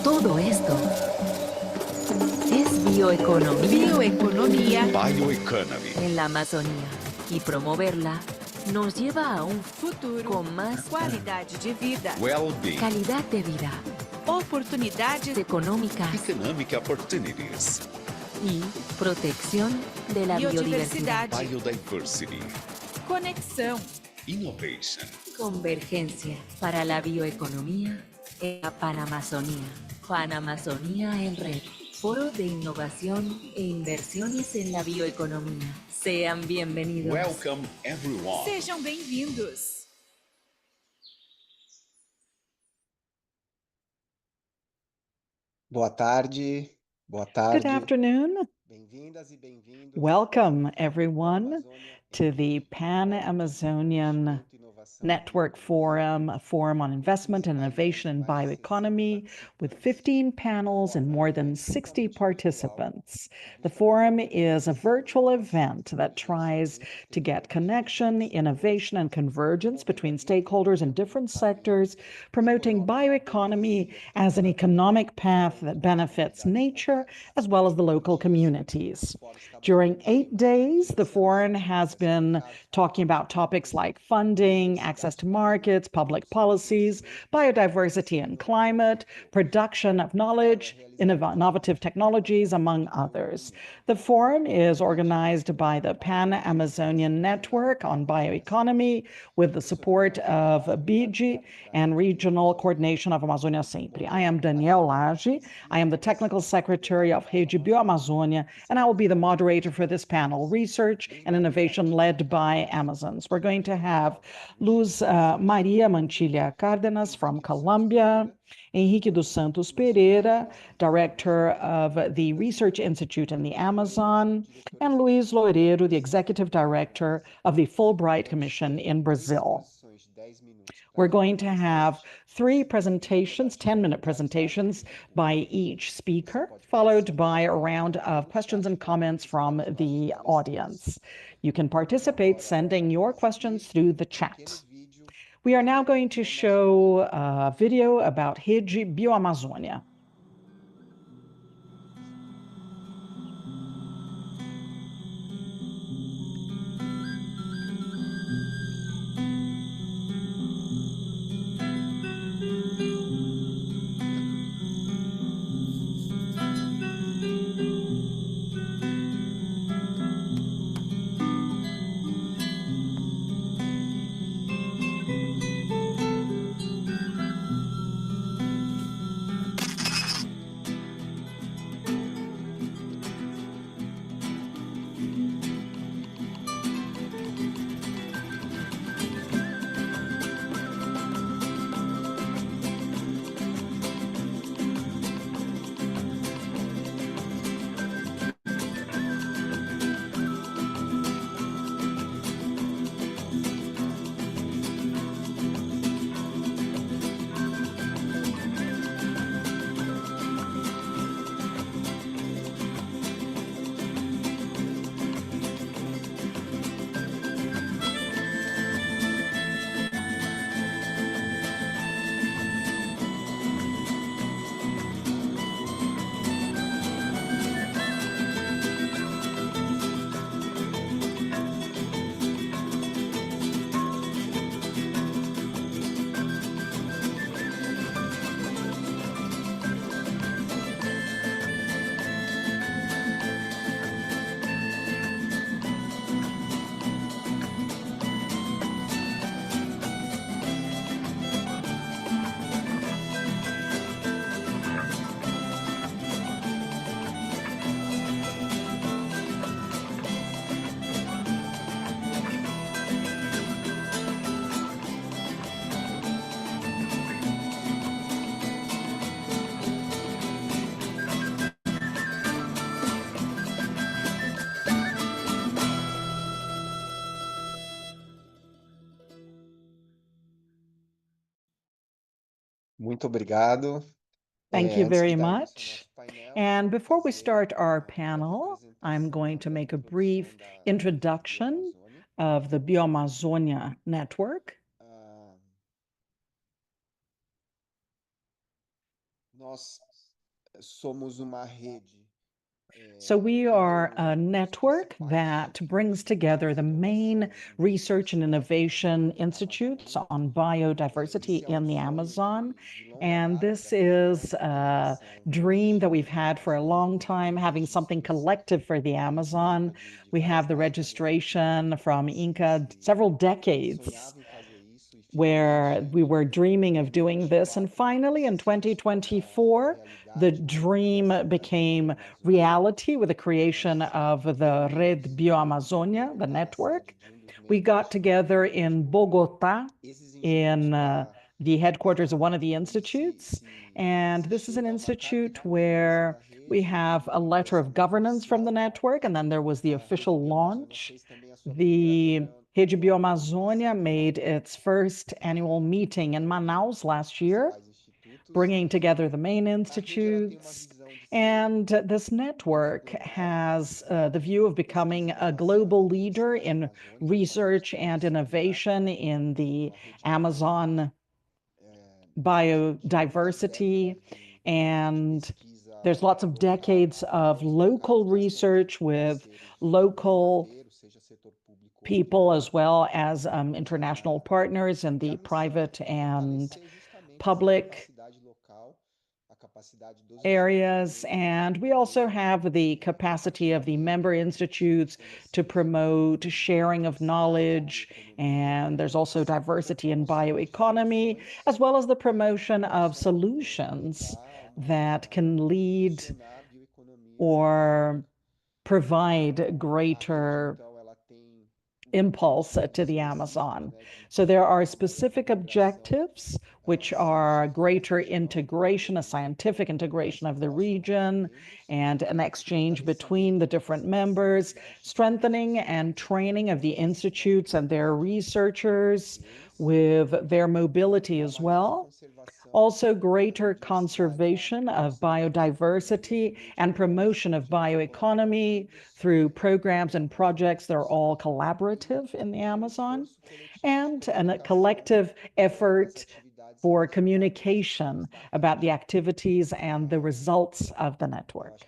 Todo esto es bioeconomía Bioeconomy. en la Amazonía. Y promoverla nos lleva a un futuro con más qualidade de vida, Well-being. calidad de vida, oportunidades económicas Economic opportunities. y protección de la biodiversidad. Biodiversity. conexão. Innovation. Convergencia para la bioeconomía en la Panamazonía. Panamazonía en red. Foro de innovación e inversiones en la bioeconomía. Sean bienvenidos. Welcome everyone. Sejam bem-vindos. Boa tarde, boa Good tarde. afternoon. Bem-vindas e bem-vindos Welcome, everyone, to the Pan-Amazonian Network Forum, a forum on investment and innovation in bioeconomy, with 15 panels and more than 60 participants. The forum is a virtual event that tries to get connection, innovation, and convergence between stakeholders in different sectors, promoting bioeconomy as an economic path that benefits nature as well as the local communities. During 8 days, the forum has been talking about topics like funding, access to markets, public policies, biodiversity and climate, production of knowledge, innovative technologies, among others. The forum is organized by the Pan-Amazonian Network on Bioeconomy with the support of BIG and Regional Coordination of Amazônia Sempre. I am Danielle Lage. I am the Technical Secretary of Rede BioAmazônia, and I will be the moderator for this panel, Research and Innovation Led by Amazons. We're going to have Luz Maria Mantilla Cárdenas from Colombia, Henrique dos Santos Pereira, Director of the Research Institute in the Amazon, and Luiz Loureiro, the Executive Director of the Fullbright Commission in Brazil. We're going to have 3 presentations, 10-minute presentations by each speaker, followed by a round of questions and comments from the audience. You can participate sending your questions through the chat. We are now going to show a video about Rede BioAmazônia. Muito obrigado. Thank you Antes de very darmos o much. nosso painel, And before we fazer start our uma panel, I'm apresentação going to da make a introdução brief da introduction BioAmazônia. of the BioAmazônia Network. Ah, Nós somos uma rede. So we are a network that brings together the main research and innovation institutes on biodiversity in the Amazon. And this is a dream that we've had for a long time, having something collective for the Amazon. We have the registration from Inca several decades where we were dreaming of doing this. And finally, in 2024, the dream became reality with the creation of the Red BioAmazonia, the network. We got together in Bogota, in the headquarters of one of the institutes. And this is an institute where we have a letter of governance from the network, and then there was the official launch. The Rede BioAmazonia made its first annual meeting in Manaus last year, bringing together the main institutes. And this network has the view of becoming a global leader in research and innovation in the Amazon biodiversity. And there's lots of decades of local research with local people as well as international partners in the private and public areas. And we also have the capacity of the member institutes to promote sharing of knowledge. And there's also diversity in bioeconomy, as well as the promotion of solutions that can lead or provide greater impulse to the Amazon. So there are specific objectives, which are greater integration, a scientific integration of the region, and an exchange between the different members, strengthening and training of the institutes and their researchers with their mobility as well. Also, greater conservation of biodiversity and promotion of bioeconomy through programs and projects that are all collaborative in the Amazon, and a collective effort for communication about the activities and the results of the network.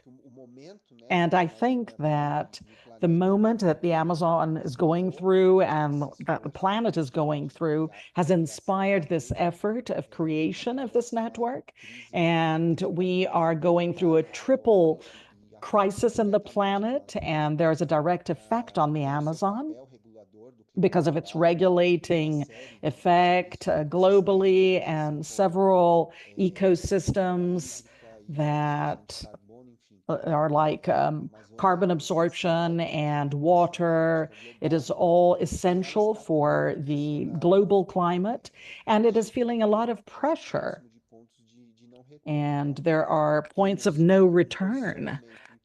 And I think that the moment that the Amazon is going through and that the planet is going through has inspired this effort of creation of this network. And we are going through a triple crisis in the planet, and there's a direct effect on the Amazon because of its regulating effect globally, and several ecosystems that are like carbon absorption and water. It is all essential for the global climate, and it is feeling a lot of pressure. And there are points of no return,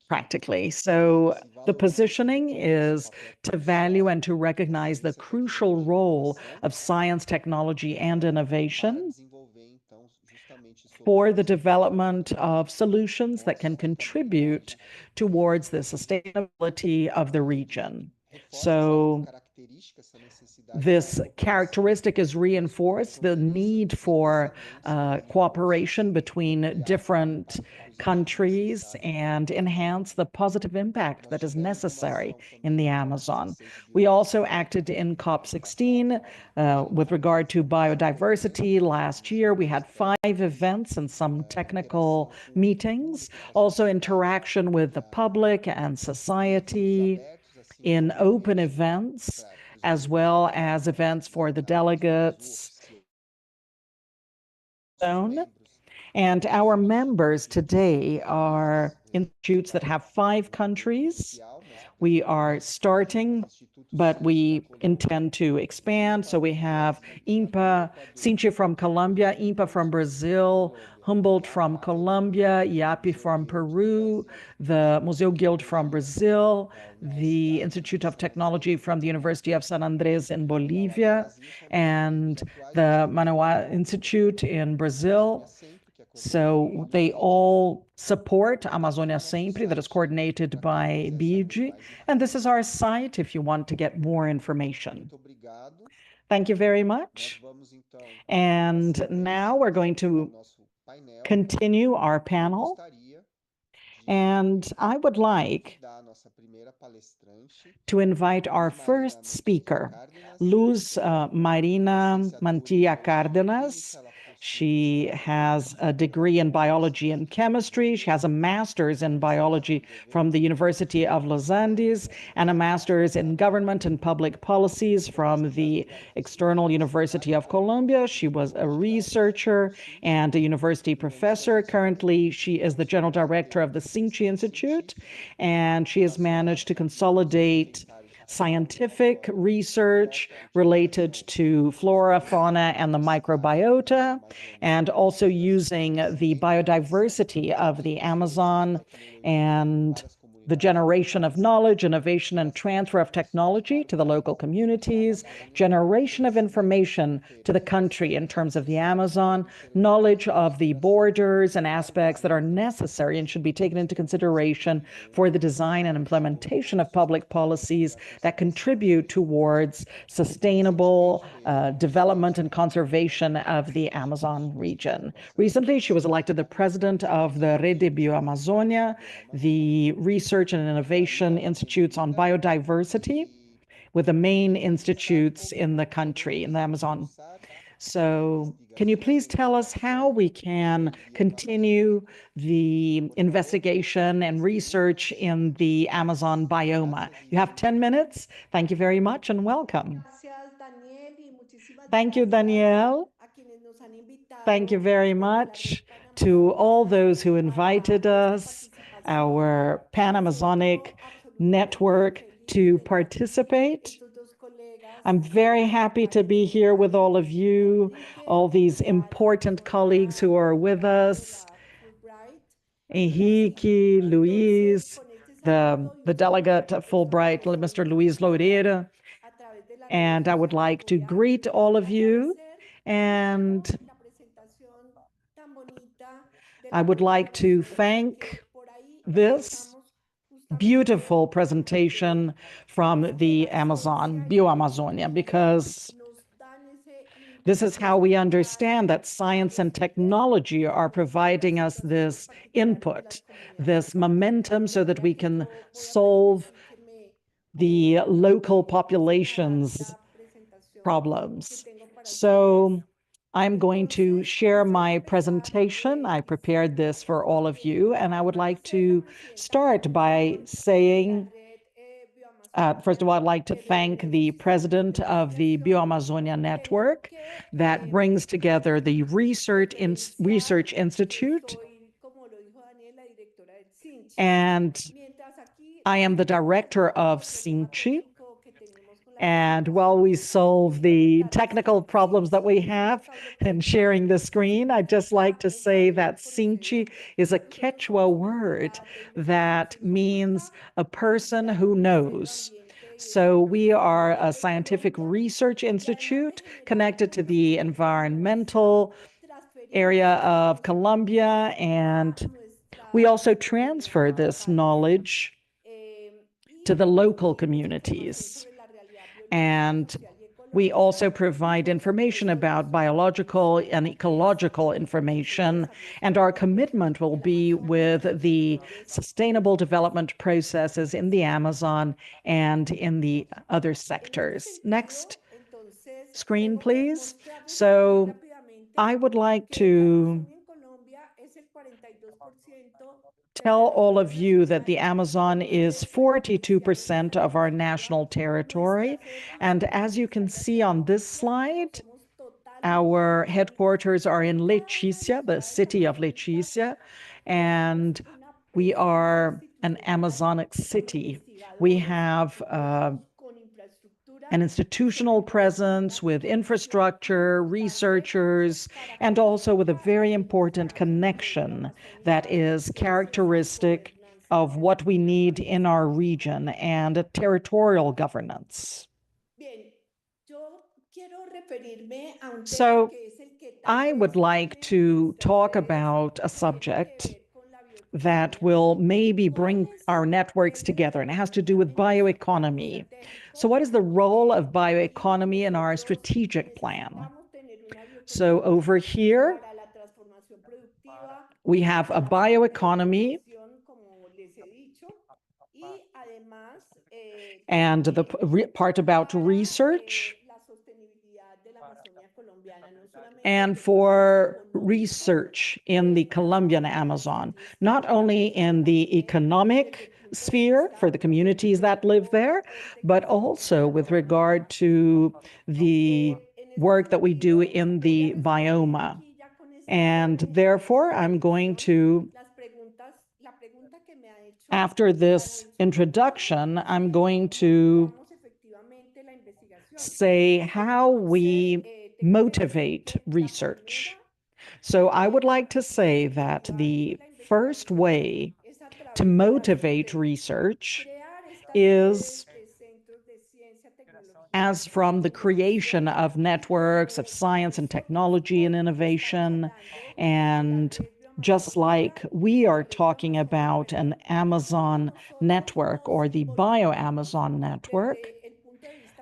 practically. So the positioning is to value and to recognize the crucial role of science, technology, and innovation for the development of solutions that can contribute towards the sustainability of the region. So this characteristic is reinforced, the need for cooperation between different countries and enhance the positive impact that is necessary in the Amazon. We also acted in COP16 with regard to biodiversity. Last year, we had 5 events and some technical meetings, also interaction with the public and society in open events, as well as events for the delegates. And our members today are institutes that have 5 countries. We are starting, but we intend to expand. So we have INPA, CINCHE from Colombia, INPA from Brazil, Humboldt from Colombia, IAPI from Peru, the Museu Guild from Brazil, the Institute of Technology from the University of San Andres in Bolivia, and the Manoá Institute in Brazil. So they all support Amazônia Sempre, that is coordinated by BIG. And this is our site if you want to get more information. Thank you very much. And now we're going to continue our panel. And I would like to invite our first speaker, Luz Marina Mantilla Cárdenas. She has a degree in biology and chemistry. She has a master's in biology from the University of Los Andes and a master's in government and public policies from the External University of Colombia. She was a researcher and a university professor. Currently, she is the general director of the Sinchi Institute, and she has managed to consolidate scientific research related to flora, fauna, and the microbiota, and also using the biodiversity of the Amazon and the generation of knowledge, innovation, and transfer of technology to the local communities, generation of information to the country in terms of the Amazon, knowledge of the borders and aspects that are necessary and should be taken into consideration for the design and implementation of public policies that contribute towards sustainable development and conservation of the Amazon region. Recently, she was elected the president of the Rede Bioamazonia, the research and innovation institutes on biodiversity, with the main institutes in the country, in the Amazon. So can you please tell us how we can continue the investigation and research in the Amazon biome? You have 10 minutes. Thank you very much and welcome. Thank you, Danielle. Thank you very much to all those who invited us, our Pan-Amazonic network, to participate. I'm very happy to be here with all of you, all these important colleagues who are with us, Henrique, Luiz, the delegate at Fullbright, Mr. Luiz Loureiro, and I would like to greet all of you, and I would like to thank this beautiful presentation from the Amazon, Bioamazonia, because this is how we understand that science and technology are providing us this input, this momentum, so that we can solve the local population's problems. So I'm going to share my presentation. I prepared this for all of you, and I would like to start by saying, first of all, I'd like to thank the president of the Bioamazonia Network that brings together the Research Institute, and I am the director of Sinchi. And while we solve the technical problems that we have in sharing the screen, I'd just like to say that Sinchi is a Quechua word that means a person who knows. So we are a scientific research institute connected to the environmental area of Colombia, and we also transfer this knowledge to the local communities. And we also provide information about biological and ecological information, and our commitment will be with the sustainable development processes in the Amazon and in the other sectors. Next screen, please. So I would like to tell all of you that the Amazon is 42% of our national territory. And as you can see on this slide, our headquarters are in Leticia, the city of Leticia, and we are an Amazonic city. We have an institutional presence with infrastructure, researchers, and also with a very important connection that is characteristic of what we need in our region, and a territorial governance. So I would like to talk about a subject that will maybe bring our networks together, and it has to do with bioeconomy. So what is the role of bioeconomy in our strategic plan? So over here, We have a bioeconomy, and the part about research, and for research in the Colombian Amazon, not only in the economic sphere for the communities that live there, but also with regard to the work that we do in the bioma. And therefore, I'm going to, after this introduction, I'm going to say how we motivate research. So I would like to say that the first way to motivate research is as from the creation of networks of science and technology and innovation. And just like we are talking about an Amazon network or the Bio-Amazon network,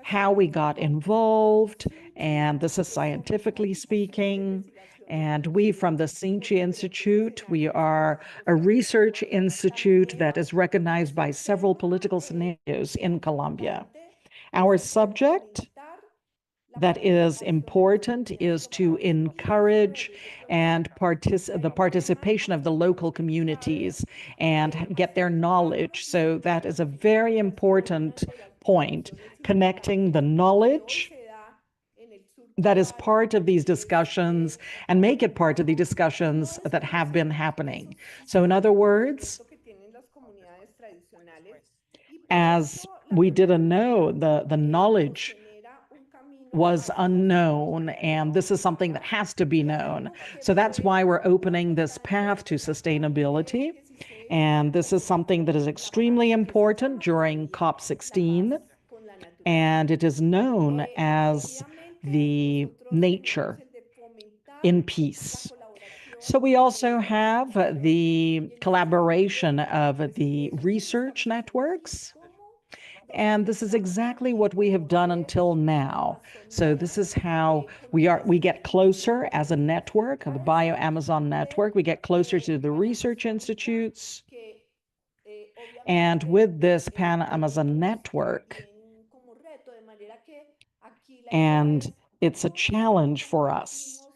how we got involved, and this is scientifically speaking. And we from the Sinchi Institute, we are a research institute that is recognized by several political scenarios in Colombia. Our subject that is important is to encourage and the participation of the local communities and get their knowledge. So that is a very important point, connecting the knowledge that is part of these discussions and make it part of the discussions that have been happening. So in other words, as we didn't know, the knowledge was unknown, and this is something that has to be known. So that's why we're opening this path to sustainability. And this is something that is extremely important during COP16, and it is known as the nature in peace. So we also have the collaboration of the research networks. And this is exactly what we have done until now. So this is how we get closer as a network, the Bio-Amazon network. We get closer to the research institutes. And with this Pan-Amazon network, and it's a challenge for us.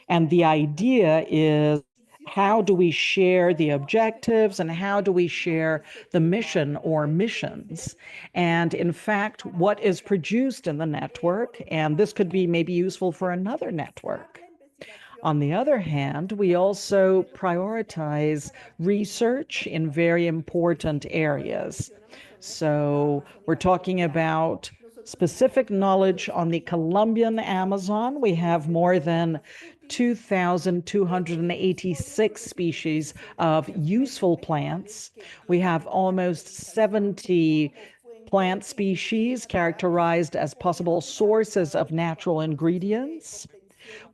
And the idea is, how do we share the objectives and how do we share the mission or missions? And in fact, what is produced in the network, and this could be maybe useful for another network. On the other hand, we also prioritize research in very important areas. So we're talking about specific knowledge on the Colombian Amazon. We have more than 2,286 species of useful plants. We have almost 70 plant species characterized as possible sources of natural ingredients.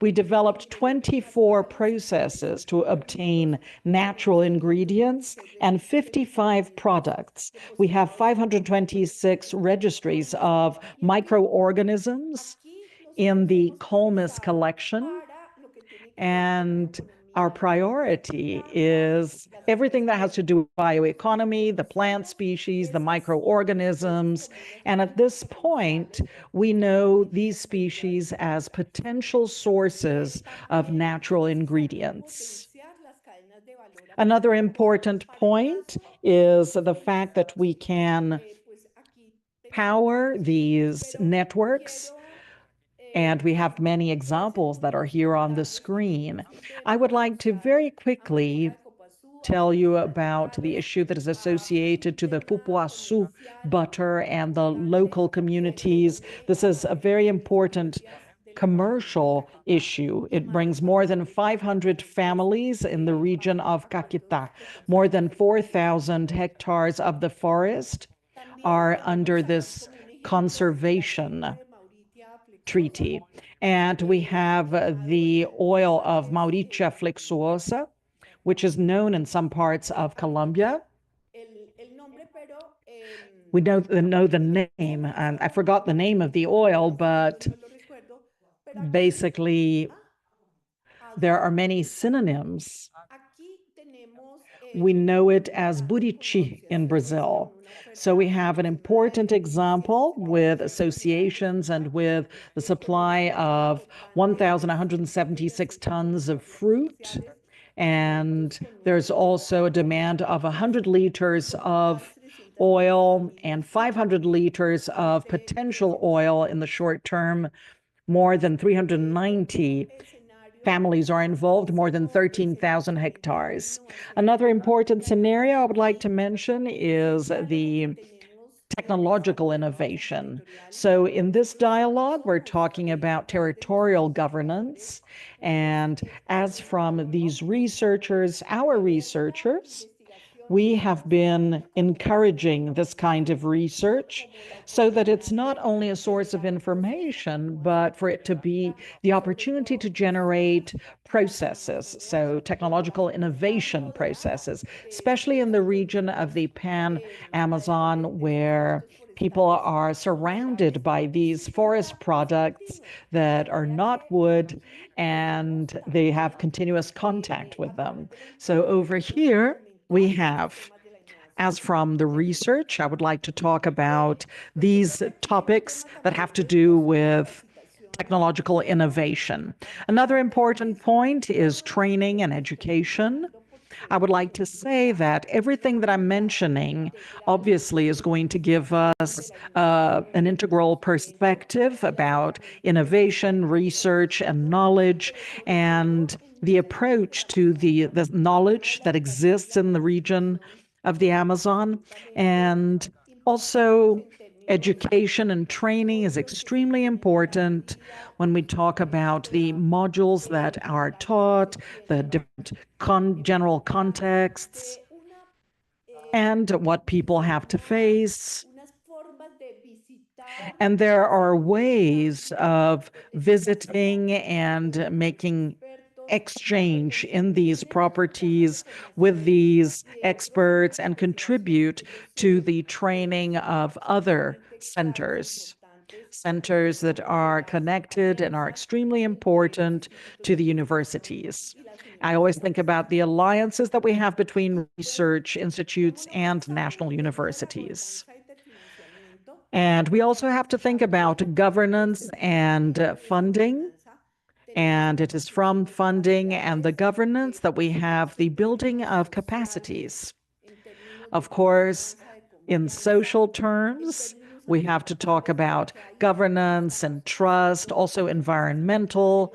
We developed 24 processes to obtain natural ingredients and 55 products. We have 526 registries of microorganisms in the Colmus collection. And our priority is everything that has to do with bioeconomy, the plant species, the microorganisms. And at this point, we know these species as potential sources of natural ingredients. Another important point is the fact that we can power these networks. And we have many examples that are here on the screen. I would like to very quickly tell you about the issue that is associated to the pupuaçu butter and the local communities. This is a very important commercial issue. It brings more than 500 families in the region of Caquetá. More than 4,000 hectares of the forest are under this conservation treaty. And we have the oil of Mauritia flexuosa, which is known in some parts of Colombia. We know the name, and I forgot the name of the oil, but basically there are many synonyms. We know it as Buriti in Brazil. So we have an important example with associations and with the supply of 1,176 tons of fruit. And there's also a demand of 100 liters of oil and 500 liters of potential oil in the short term. More than 390 families are involved, more than 13,000 hectares. Another important scenario I would like to mention is the technological innovation. So in this dialogue, we're talking about territorial governance. And as from these researchers, our researchers, we have been encouraging this kind of research so that it's not only a source of information, but for it to be the opportunity to generate processes, so technological innovation processes, especially in the region of the Pan-Amazon, where people are surrounded by these forest products that are not wood, and they have continuous contact with them. So over here, we have, as from the research, I would like to talk about these topics that have to do with technological innovation. Another important point is training and education. I would like to say that everything that I'm mentioning obviously is going to give us an integral perspective about innovation, research, and knowledge, and the approach to the knowledge that exists in the region of the Amazon. And also, education and training is extremely important when we talk about the modules that are taught, the different general contexts, and what people have to face. And there are ways of visiting and making exchange in these properties with these experts and contribute to the training of other centers that are connected and are extremely important to the universities. I always think about the alliances that we have between research institutes and national universities. And we also have to think about governance and funding. And it is from funding and the governance that we have the building of capacities. Of course, in social terms, we have to talk about governance and trust, also the environmental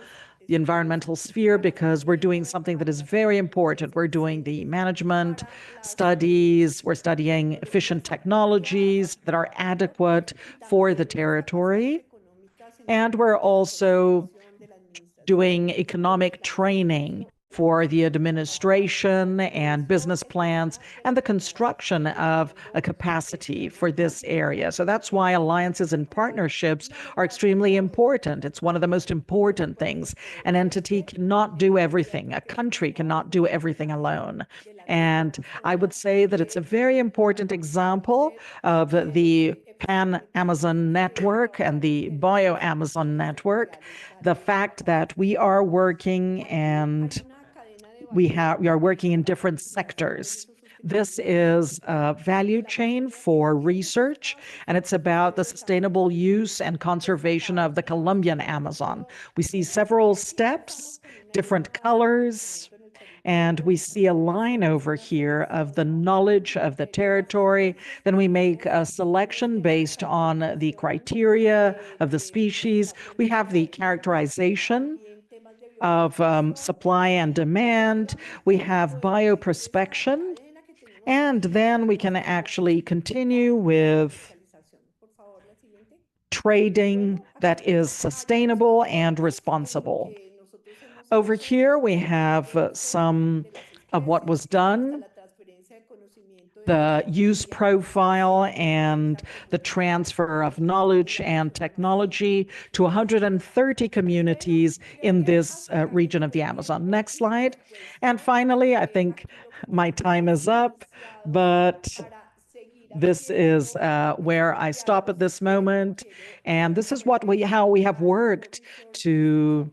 sphere, because we're doing something that is very important. We're doing the management studies, we're studying efficient technologies that are adequate for the territory, and we're also doing economic training for the administration and business plans and the construction of a capacity for this area. So that's why alliances and partnerships are extremely important. It's one of the most important things. An entity cannot do everything. A country cannot do everything alone. And I would say that it's a very important example of the Pan-Amazon network and the Bio-Amazon network, the fact that we are working and we are working in different sectors. This is a value chain for research, and it's about the sustainable use and conservation of the Colombian Amazon. We see several steps, different colors, and we see a line over here of the knowledge of the territory. Then we make a selection based on the criteria of the species. We have the characterization of supply and demand. We have bioprospection, and then we can actually continue with trading that is sustainable and responsible. Over here, we have some of what was done, the use profile and the transfer of knowledge and technology to 130 communities in this region of the Amazon. Next slide. And finally, I think my time is up, but this is where I stop at this moment. And this is how we have worked to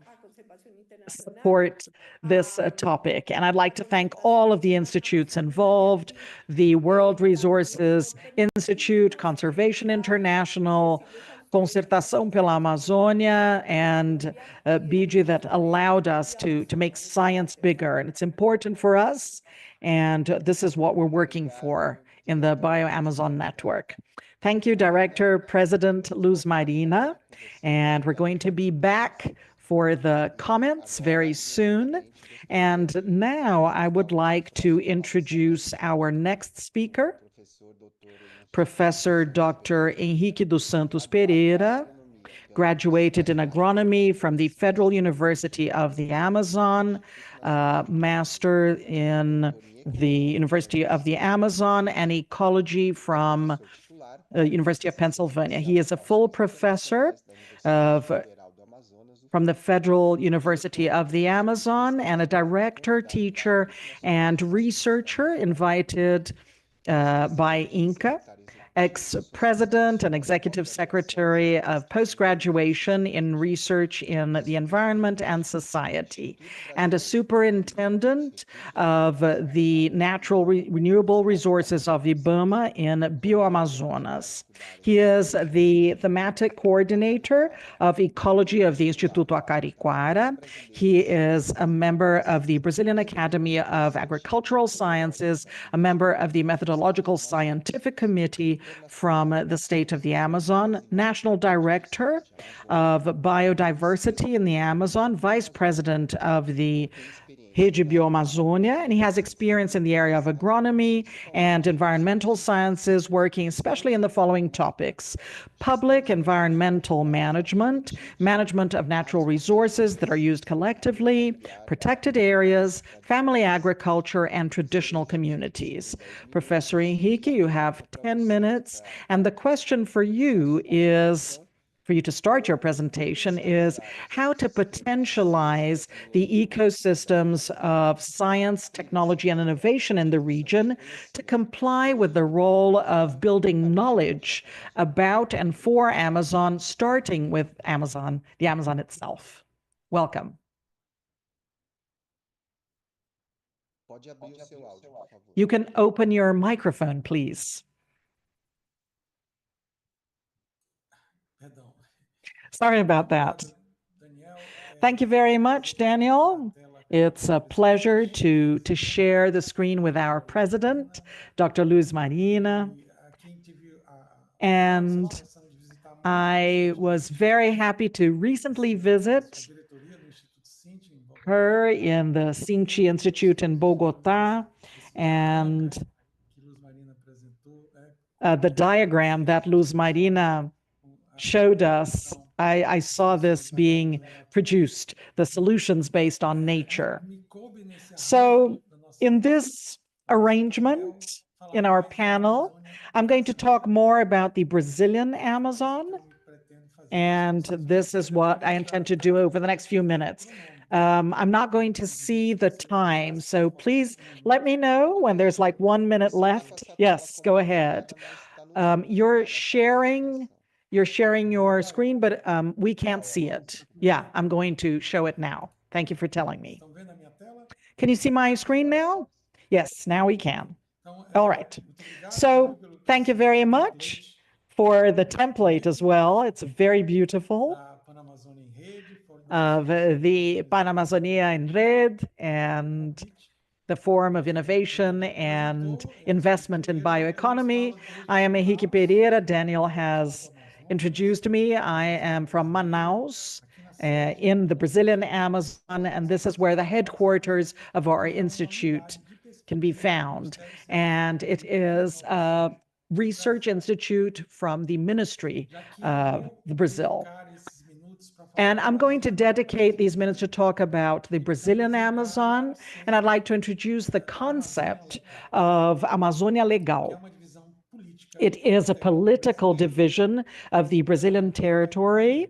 support this topic. And I'd like to thank all of the institutes involved, the World Resources Institute, Conservation International, Concertação pela Amazônia, and BG that allowed us to make science bigger. And it's important for us, and this is what we're working for in the Bio-Amazon Network. Thank you, Director President Luiz Marina, and we're going to be back for the comments very soon. And now I would like to introduce our next speaker, Professor Dr. Henrique dos Santos Pereira, graduated in agronomy from the Federal University of the Amazon, master in the University of the Amazon, and ecology from University of Pennsylvania. He is a full professor from the Federal University of the Amazon and a director, teacher, and researcher invited by INCA, ex-president and executive secretary of post-graduation in research in the environment and society, and a superintendent of the natural renewable resources of IBAMA in Bioamazonas. He is the thematic coordinator of ecology of the Instituto Acariquara. He is a member of the Brazilian Academy of Agricultural Sciences, a member of the Methodological Scientific Committee from the state of the Amazon, national director of biodiversity in the Amazon, vice president of the Rede Bioamazônia, and he has experience in the area of agronomy and environmental sciences, working especially in the following topics: public environmental management, management of natural resources that are used collectively, protected areas, family agriculture, and traditional communities. Professor Henrique, you have 10 minutes, and the question for you is, for you to start your presentation, is how to potentialize the ecosystems of science, technology, and innovation in the region to comply with the role of building knowledge about and for Amazon, starting with Amazon, the Amazon itself. Welcome. You can open your microphone, please. Sorry about that. Thank you very much, Daniel. It's a pleasure to share the screen with our president, Dr. Luiz Marina. And I was very happy to recently visit her in the Sinchi Institute in Bogota, and the diagram that Luiz Marina showed us, I saw this being produced, the solutions based on nature. So in this arrangement, in our panel, I'm going to talk more about the Brazilian Amazon, and this is what I intend to do over the next few minutes. I'm not going to see the time, so please let me know when there's like 1 minute left. Yes, go ahead. You're sharing your screen, but we can't see it. Yeah, I'm going to show it now. Thank you for telling me. Can you see my screen now? Yes, now we can. All right. So thank you very much for the template as well. It's very beautiful. The Pan-Amazonia in Red and the Forum of Innovation and Investment in Bioeconomy. I am Henrique Pereira. Daniel has introduced me. I am from Manaus, in the Brazilian Amazon, and this is where the headquarters of our institute can be found. And it is a research institute from the Ministry of Brazil. And I'm going to dedicate these minutes to talk about the Brazilian Amazon, and I'd like to introduce the concept of Amazônia Legal. It is a political division of the Brazilian territory.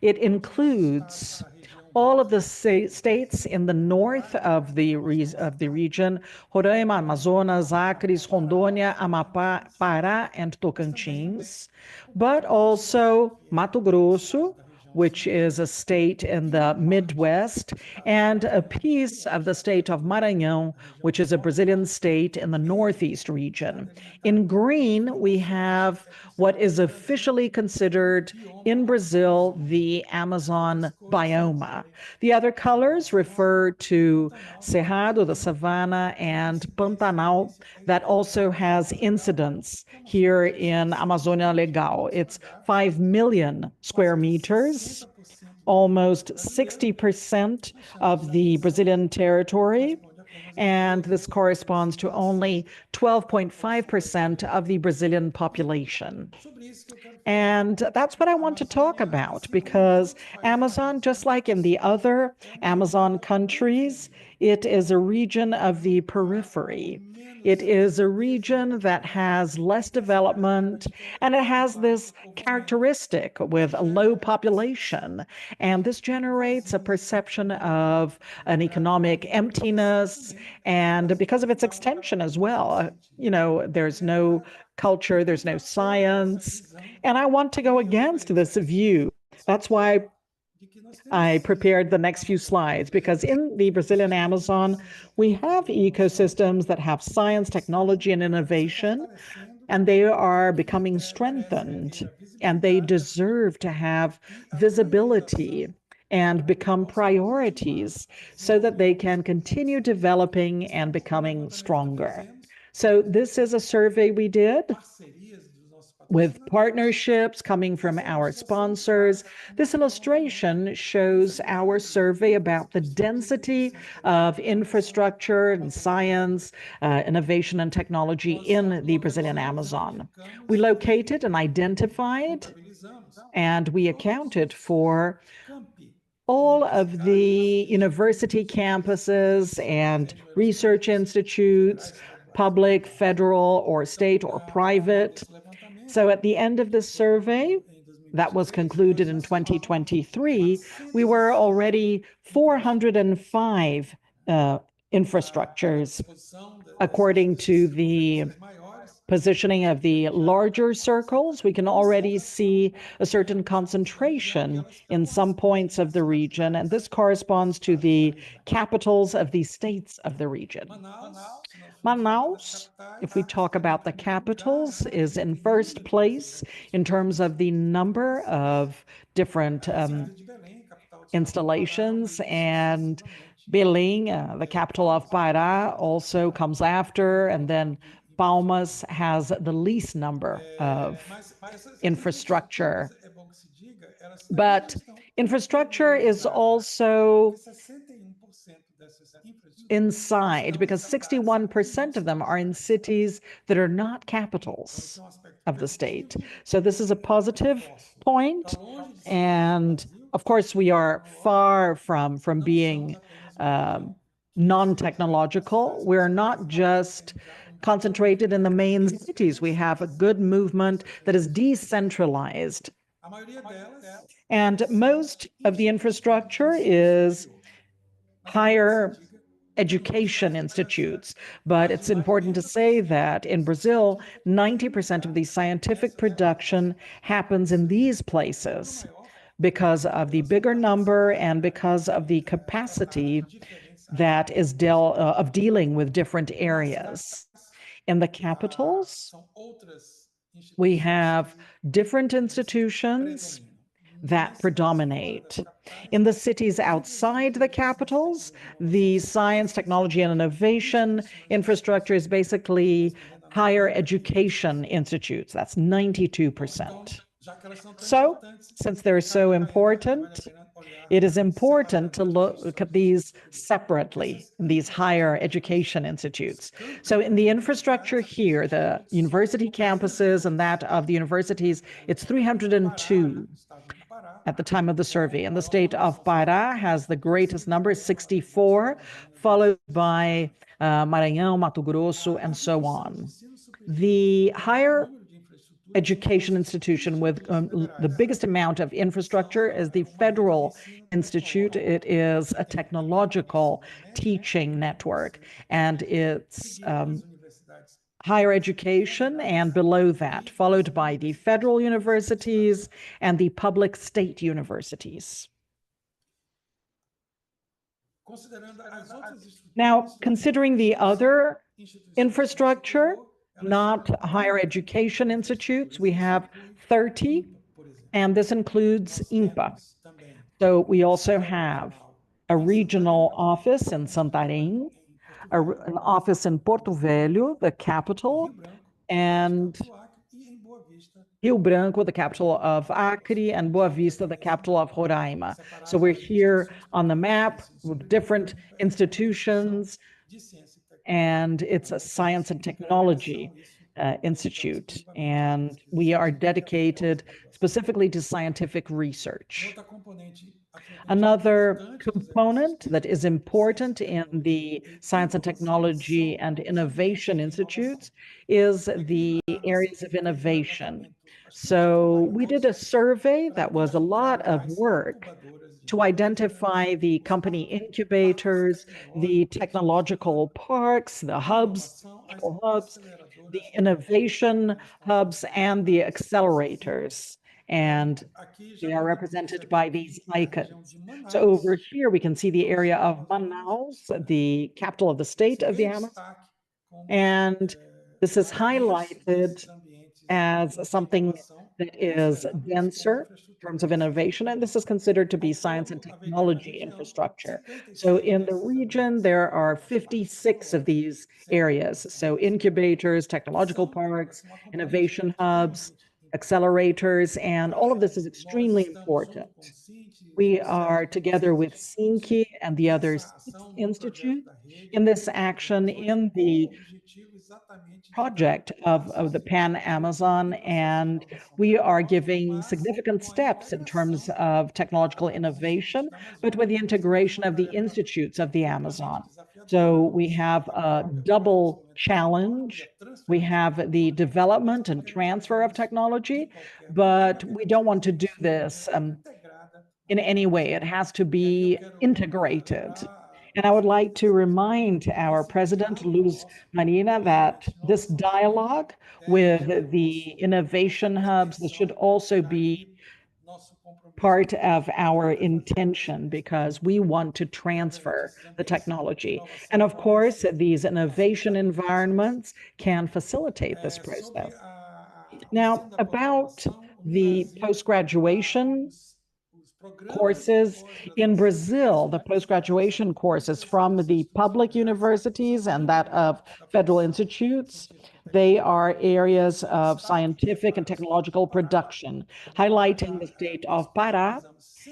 It includes all of the states in the north of the region, Roraima, Amazonas, Acre, Rondônia, Amapá, Pará, and Tocantins, but also Mato Grosso, which is a state in the Midwest, and a piece of the state of Maranhão, which is a Brazilian state in the Northeast region. In green, we have what is officially considered in Brazil the Amazon biome. The other colors refer to Cerrado, the savanna, and Pantanal, that also has incidence here in Amazônia Legal. It's 5 million square meters, almost 60% of the Brazilian territory, and this corresponds to only 12.5% of the Brazilian population. And that's what I want to talk about, because Amazon, just like in the other Amazon countries, it is a region of the periphery. It is a region that has less development, and it has this characteristic with a low population. And this generates a perception of an economic emptiness, and because of its extension as well, there's no culture, there's no science. And I want to go against this view. That's why I prepared the next few slides, because in the Brazilian Amazon, we have ecosystems that have science, technology, and innovation, and they are becoming strengthened, and they deserve to have visibility and become priorities so that they can continue developing and becoming stronger. So this is a survey we did with partnerships coming from our sponsors. This illustration shows our survey about the density of infrastructure and science, innovation and technology in the Brazilian Amazon. We located and identified, and we accounted for all of the university campuses and research institutes, public, federal, or state, or private. So at the end of this survey, that was concluded in 2023, we were already 405 infrastructures. According to the positioning of the larger circles, we can already see a certain concentration in some points of the region, and this corresponds to the capitals of the states of the region. Manaus, if we talk about the capitals, is in first place in terms of the number of different installations, and Belém, the capital of Pará, also comes after, and then Palmas has the least number of infrastructure. But infrastructure is also inside, because 61% of them are in cities that are not capitals of the state. So this is a positive point. And of course, we are far from being non-technological. We're not just concentrated in the main cities. We have a good movement that is decentralized. And most of the infrastructure is higher education institutes. But it's important to say that in Brazil, 90% of the scientific production happens in these places because of the bigger number and because of the capacity that is of dealing with different areas. In the capitals, we have different institutions that predominate. In the cities outside the capitals, the science, technology, and innovation infrastructure is basically higher education institutes. That's 92%. So, since they're so important, it is important to look at these separately, these higher education institutes. So in the infrastructure here, the university campuses and that of the universities, it's 302 at the time of the survey. And the state of Pará has the greatest number, 64, followed by Maranhão, Mato Grosso, and so on. The higher education institution with the biggest amount of infrastructure is the Federal Institute. It is a technological teaching network, and its higher education, and below that, followed by the federal universities and the public state universities. Now, considering the other infrastructure, not higher education institutes, we have 30, and this includes INPA. So we also have a regional office in Santarém, an office in Porto Velho, the capital, and Rio Branco, the capital of Acre, and Boa Vista, the capital of Roraima. So we're here on the map with different institutions, and it's a science and technology institute, and we are dedicated specifically to scientific research. Another component that is important in the Science and Technology and Innovation Institutes is the areas of innovation. So we did a survey that was a lot of work to identify the company incubators, the technological parks, the hubs, the innovation hubs, and the accelerators. And they are represented by these icons. So over here, we can see the area of Manaus, the capital of the state of the Amazon. And this is highlighted as something that is denser in terms of innovation, and this is considered to be science and technology infrastructure. So in the region, there are 56 of these areas. So incubators, technological parks, innovation hubs, accelerators, and all of this is extremely important. We are together with SINCI and the other 6 institutes in this action in the project of the Pan-Amazon, and we are giving significant steps in terms of technological innovation, but with the integration of the institutes of the Amazon. So we have a double challenge. We have the development and transfer of technology, but we don't want to do this in any way. It has to be integrated. And I would like to remind our president, Luiz that this dialogue with the innovation hubs, this should also be part of our intention because we want to transfer the technology. And of course, these innovation environments can facilitate this process. Now, about the post-graduation courses in Brazil, the post-graduation courses from the public universities and that of federal institutes, they are areas of scientific and technological production, highlighting the state of Pará.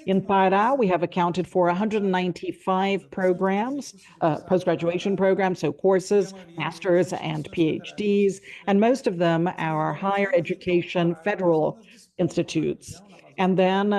In Pará, we have accounted for 195 programs, post-graduation programs, so courses, masters and PhDs, and most of them are higher education federal institutes. And then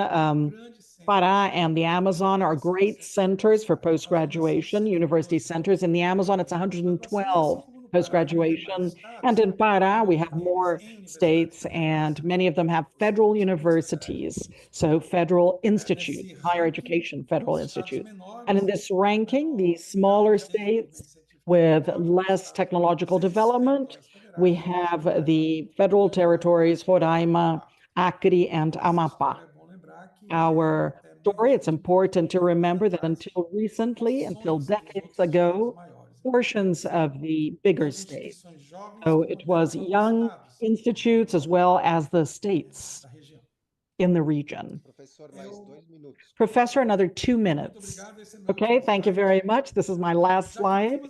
Pará and the Amazon are great centers for post-graduation, university centers. In the Amazon, it's 112 post-graduation. And in Pará, we have more states, and many of them have federal universities, so federal institutes, higher education federal institutes. And in this ranking, the smaller states with less technological development, we have the federal territories, Roraima, Acre, and Amapá. Our story, it's important to remember that until recently, until decades ago, portions of the bigger states, so it was young institutes as well as the states in the region. Professor, another 2 minutes. Okay, thank you very much. This is my last slide.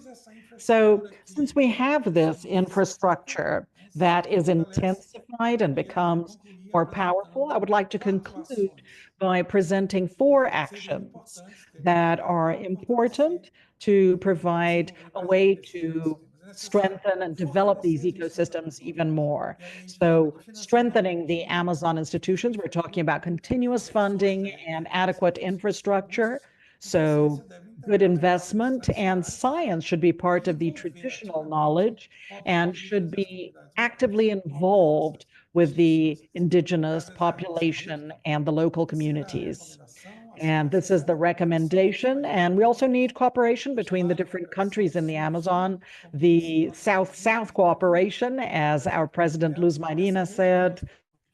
So since we have this infrastructure that is intensified and becomes more powerful, I would like to conclude by presenting 4 actions that are important to provide a way to strengthen and develop these ecosystems even more. So strengthening the Amazon institutions, we're talking about continuous funding and adequate infrastructure. So good investment and science should be part of the traditional knowledge and should be actively involved with the indigenous population and the local communities. And this is the recommendation. And we also need cooperation between the different countries in the Amazon, the South-South cooperation, as our President Luiz said.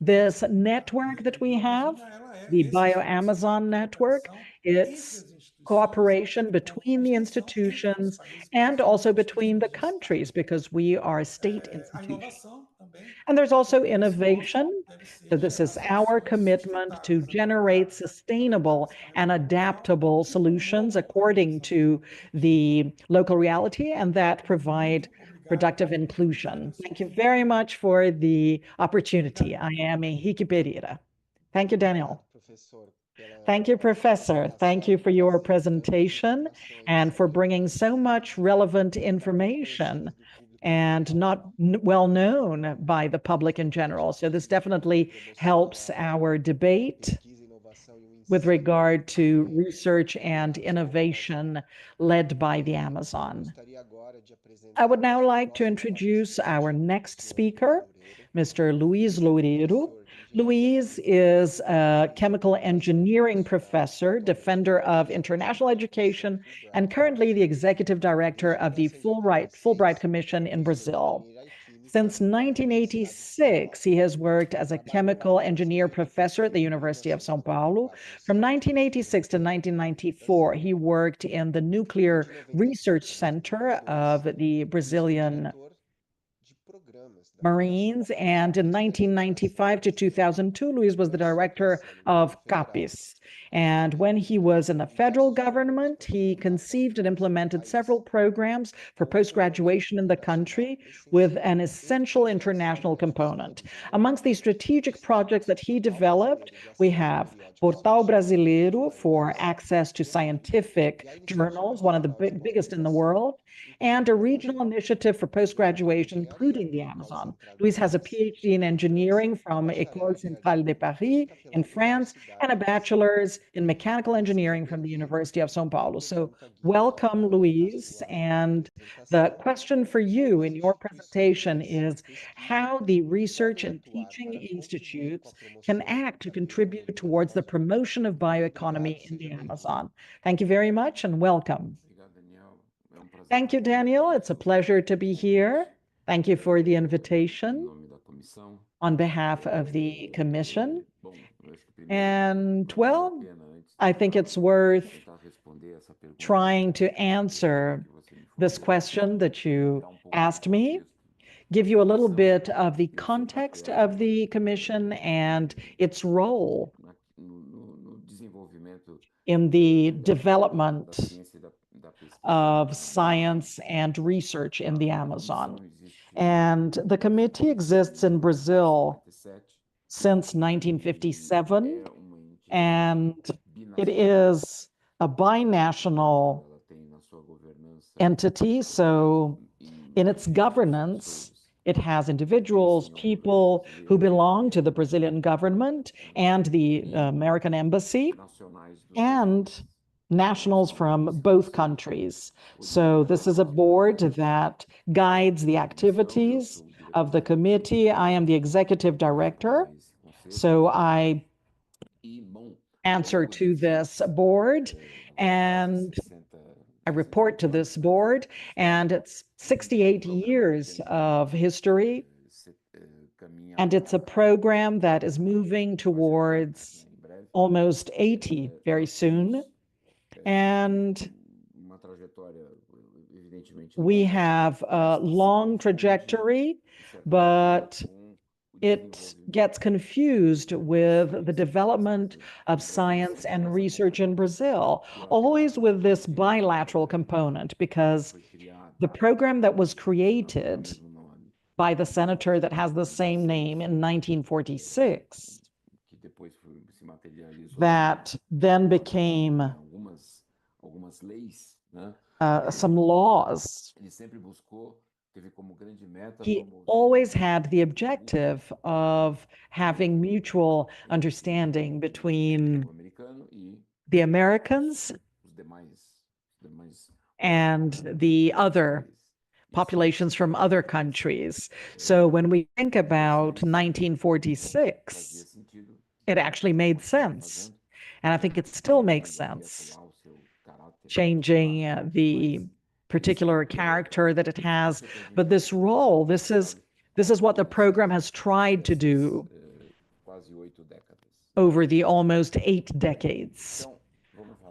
This network that we have, the Bio-Amazon network, it's cooperation between the institutions and also between the countries, because we are state institutions. And there's also innovation. So this is our commitment to generate sustainable and adaptable solutions according to the local reality, and that provide productive inclusion. Thank you very much for the opportunity. I am Henrique Pereira. Thank you, Daniel. Thank you, Professor. Thank you for your presentation and for bringing so much relevant information and not well known by the public in general. So this definitely helps our debate with regard to research and innovation led by the Amazon. I would now like to introduce our next speaker, Mr. Luiz Loureiro. Luiz is a chemical engineering professor, defender of international education, and currently the executive director of the Fullbright Commission in Brazil. Since 1986, he has worked as a chemical engineer professor at the University of São Paulo. From 1986 to 1994, he worked in the Nuclear Research Center of the Brazilian Marines, and in 1995 to 2002, Luiz was the director of CAPES. And when he was in the federal government, he conceived and implemented several programs for post-graduation in the country with an essential international component. Amongst these strategic projects that he developed, we have Portal Brasileiro for access to scientific journals, one of the biggest in the world, and a regional initiative for post-graduation, including the Amazon. Luiz has a PhD in engineering from École Centrale de Paris in France, and a bachelor's in mechanical engineering from the University of São Paulo. So welcome, Luiz. And the question for you in your presentation is how the research and teaching institutes can act to contribute towards the promotion of bioeconomy in the Amazon. Thank you very much and welcome. Thank you, Daniel. It's a pleasure to be here. Thank you for the invitation on behalf of the Commission. And well, I think it's worth trying to answer this question that you asked me, give you a little bit of the context of the Commission and its role in the development of science and research in the Amazon. And the committee exists in Brazil since 1957, and it is a binational entity. So in its governance, it has individuals, people who belong to the Brazilian government and the American embassy, and nationals from both countries. So this is a board that guides the activities of the committee. I am the executive director, so I answer to this board and I report to this board, and it's 68 years of history, and it's a program that is moving towards almost 80 very soon. And we have a long trajectory, but it gets confused with the development of science and research in Brazil, always with this bilateral component, because the program that was created by the senator that has the same name in 1946, that then became some laws. He always had the objective of having mutual understanding between the Americans and the other populations from other countries. So when we think about 1946, it actually made sense. And I think it still makes sense, changing the particular character that it has. But this role, this is what the program has tried to do over the almost 8 decades.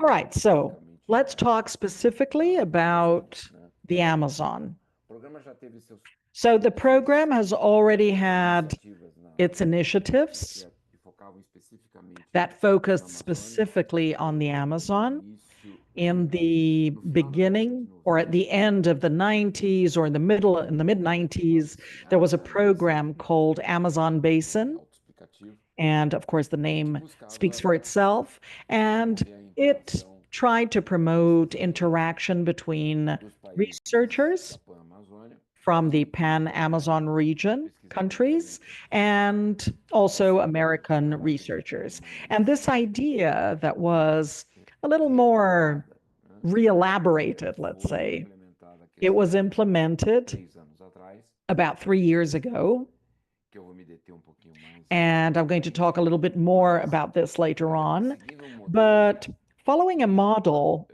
All right, so let's talk specifically about the Amazon. So the program has already had its initiatives that focused specifically on the Amazon. In the beginning or at the end of the 90s or in the mid-90s, there was a program called Amazon Basin. And of course, the name speaks for itself. And it tried to promote interaction between researchers from the Pan-Amazon region countries and also American researchers. And this idea that was a little more re-elaborated, let's say, it was implemented about 3 years ago. And I'm going to talk a little bit more about this later on. But following a model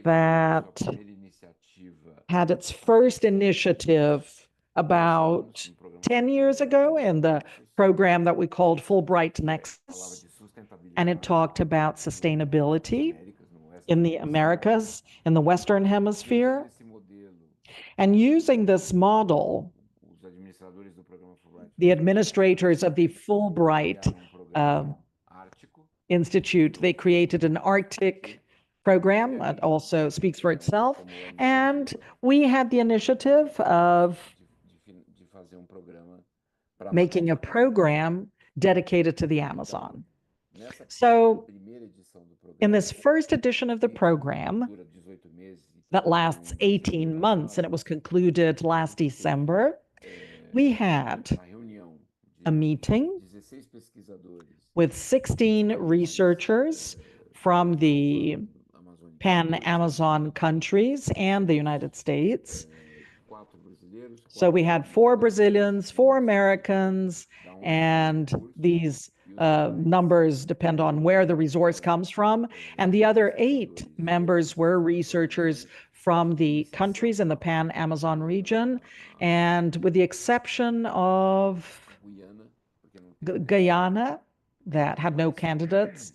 that had its first initiative about 10 years ago in the program that we called Fullbright Nexus, and it talked about sustainability in the Americas, in the Western Hemisphere. And using this model, the administrators of the Fullbright Institute, they created an Arctic program that also speaks for itself. And we had the initiative of making a program dedicated to the Amazon. So in this first edition of the program that lasts 18 months, and it was concluded last December, we had a meeting with 16 researchers from the Pan-Amazon countries and the United States. So we had 4 Brazilians, 4 Americans, and these numbers depend on where the resource comes from. And the other 8 members were researchers from the countries in the Pan-Amazon region. And with the exception of Guyana, that had no candidates,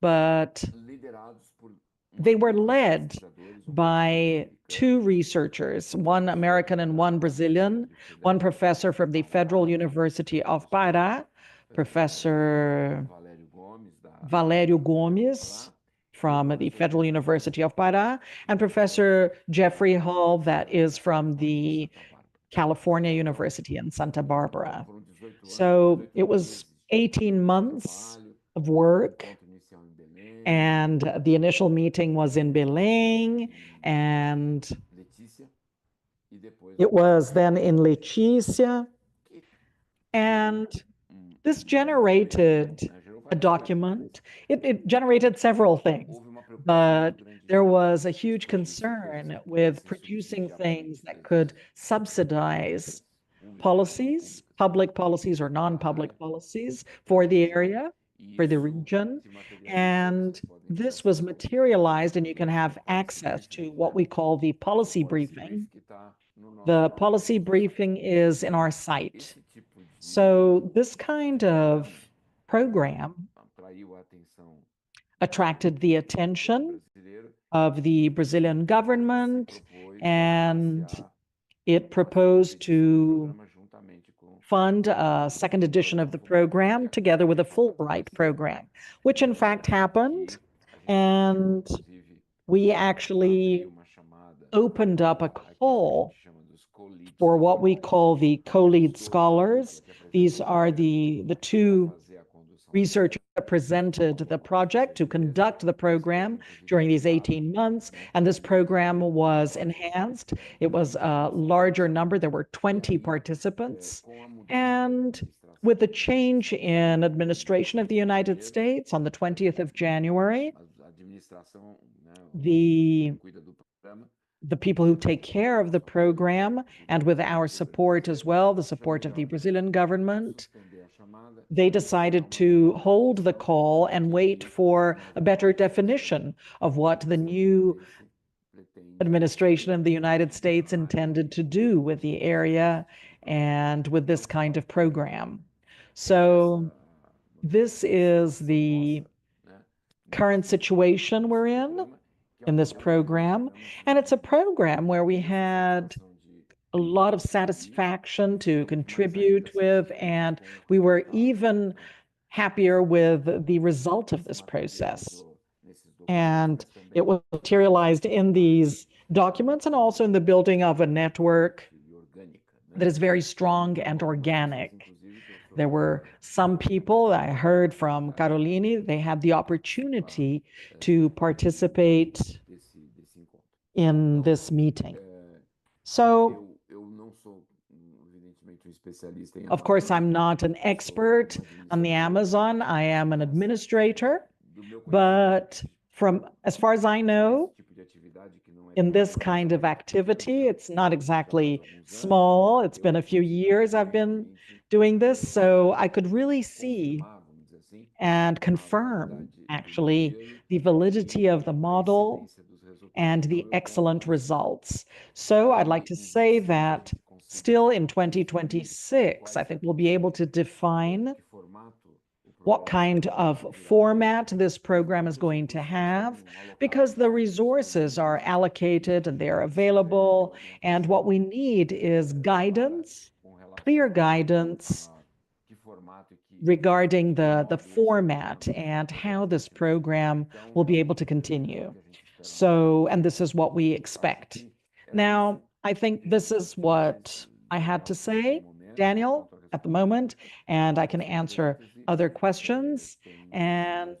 but they were led by 2 researchers, one American and one Brazilian, one professor from the Federal University of Pará, Professor Valério Gomes from the Federal University of Pará, and Professor Jeffrey Hall, that is from the California University in Santa Barbara. So it was 18 months of work, and the initial meeting was in Belém, and it was then in Letícia, and this generated a document. It generated several things, but there was a huge concern with producing things that could subsidize policies, public policies or non-public policies for the area, for the region. And this was materialized, and you can have access to what we call the policy briefing. The policy briefing is in our site. So this kind of program attracted the attention of the Brazilian government, and it proposed to fund a second edition of the program together with a Fullbright program, which in fact happened. And we actually opened up a call for what we call the co-lead scholars. These are the 2 researchers that presented the project to conduct the program during these 18 months. And this program was enhanced. It was a larger number. There were 20 participants. And with the change in administration of the United States on the 20th of January, the people who take care of the program, and with our support as well, the support of the Brazilian government, they decided to hold the call and wait for a better definition of what the new administration in the United States intended to do with the area and with this kind of program. So this is the current situation we're in this program. And it's a program where we had a lot of satisfaction to contribute with, and we were even happier with the result of this process. And it was materialized in these documents and also in the building of a network that is very strong and organic. There were some people, I heard from Caroline, they had the opportunity to participate in this meeting. So, of course, I'm not an expert on the Amazon. I am an administrator, but as far as I know, in this kind of activity, it's not exactly small. It's been a few years I've been doing this, so I could really see and confirm, actually, the validity of the model and the excellent results. So I'd like to say that still in 2026, I think we'll be able to define what kind of format this program is going to have, because the resources are allocated and they're available. And what we need is guidance, clear guidance regarding the format and how this program will be able to continue. So, and this is what we expect. Now, I think this is what I had to say, Daniel, at the moment, and I can answer other questions. And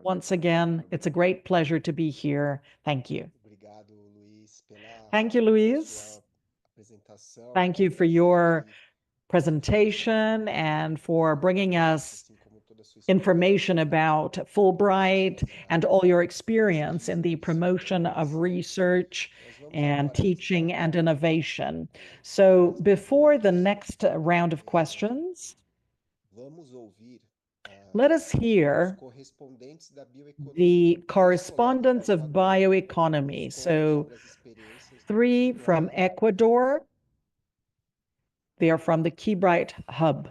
once again, it's a great pleasure to be here. Thank you. Thank you, Luiz. Thank you for your presentation and for bringing us information about Fullbright and all your experience in the promotion of research and teaching and innovation. So before the next round of questions, let us hear the correspondents of bioeconomy. So 3 from Ecuador. They are from the Fullbright Hub.